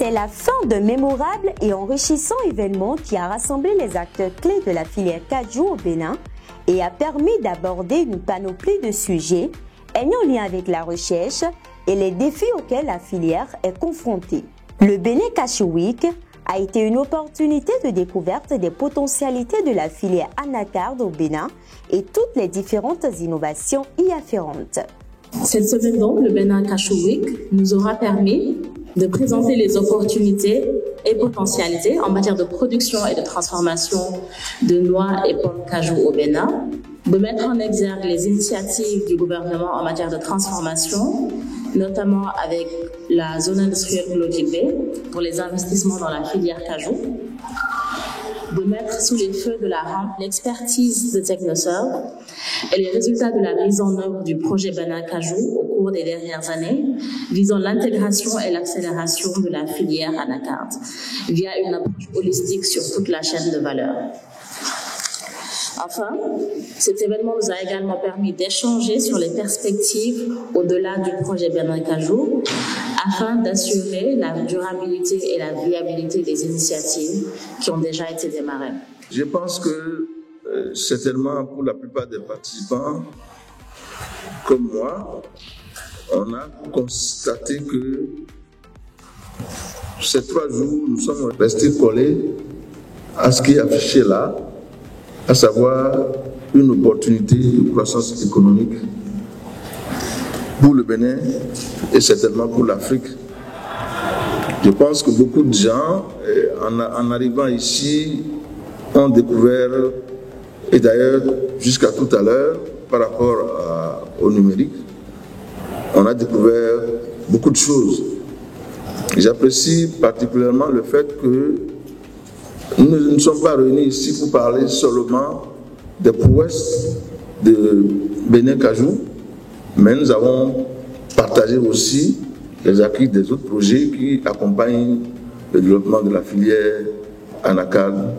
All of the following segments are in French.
C'est la fin d'un mémorable et enrichissant événement qui a rassemblé les acteurs clés de la filière cajou au Bénin et a permis d'aborder une panoplie de sujets ayant lien avec la recherche et les défis auxquels la filière est confrontée. Le Bénin Cashew Week a été une opportunité de découverte des potentialités de la filière anacarde au Bénin et toutes les différentes innovations y afférentes. Cette semaine donc, le Bénin Cashew Week nous aura permis de présenter les opportunités et potentialités en matière de production et de transformation de noix et pommes cajou au Bénin, de mettre en exergue les initiatives du gouvernement en matière de transformation, notamment avec la zone industrielle Glodjibé pour les investissements dans la filière cajou, de mettre sous les feux de la rampe l'expertise de Technoserve et les résultats de la mise en œuvre du projet Bénin Cajou au cours des dernières années, visant l'intégration et l'accélération de la filière anacarde via une approche holistique sur toute la chaîne de valeur. Enfin, cet événement nous a également permis d'échanger sur les perspectives au-delà du projet Bénin Cajou afin d'assurer la durabilité et la viabilité des initiatives qui ont déjà été démarrées. Je pense que certainement pour la plupart des participants, comme moi, on a constaté que ces 3 jours, nous sommes restés collés à ce qui est affiché là, à savoir une opportunité de croissance économique pour le Bénin et certainement pour l'Afrique. Je pense que beaucoup de gens, en arrivant ici, ont découvert, et d'ailleurs jusqu'à tout à l'heure, par rapport au numérique, on a découvert beaucoup de choses. J'apprécie particulièrement le fait que nous ne sommes pas réunis ici pour parler seulement des prouesses de Bénin Cajou, mais nous avons partagé aussi les acquis des autres projets qui accompagnent le développement de la filière anacarde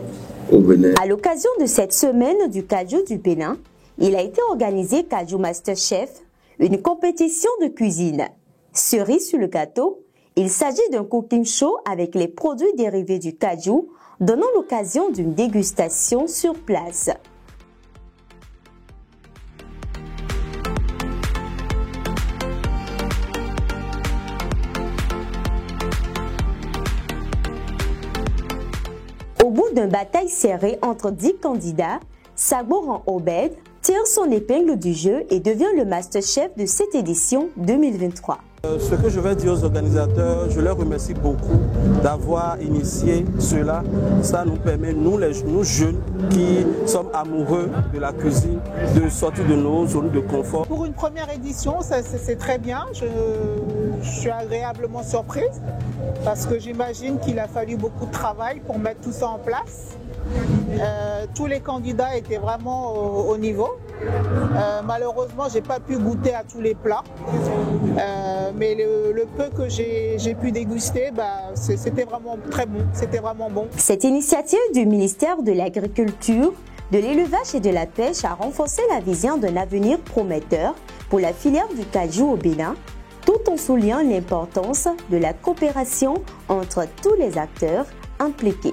au Bénin. À l'occasion de cette semaine du cajou du Bénin, il a été organisé Cajou Masterchef, une compétition de cuisine. Cerise sur le gâteau, il s'agit d'un cooking show avec les produits dérivés du cajou, donnant l'occasion d'une dégustation sur place. Au bout d'une bataille serrée entre 10 candidats, Sagboran Obed tire son épingle du jeu et devient le Masterchef de cette édition 2023. Ce que je vais dire aux organisateurs, je leur remercie beaucoup d'avoir initié cela. Ça nous permet, nous jeunes qui sommes amoureux de la cuisine, de sortir de nos zones de confort. Pour une première édition, c'est très bien. Je suis agréablement surprise parce que j'imagine qu'il a fallu beaucoup de travail pour mettre tout ça en place. Tous les candidats étaient vraiment au niveau. Malheureusement, j'ai pas pu goûter à tous les plats, mais le peu que j'ai pu déguster, c'était vraiment très bon, c'était vraiment bon. Cette initiative du ministère de l'Agriculture, de l'Élevage et de la Pêche a renforcé la vision d'un avenir prometteur pour la filière du cajou au Bénin, tout en soulignant l'importance de la coopération entre tous les acteurs impliqués.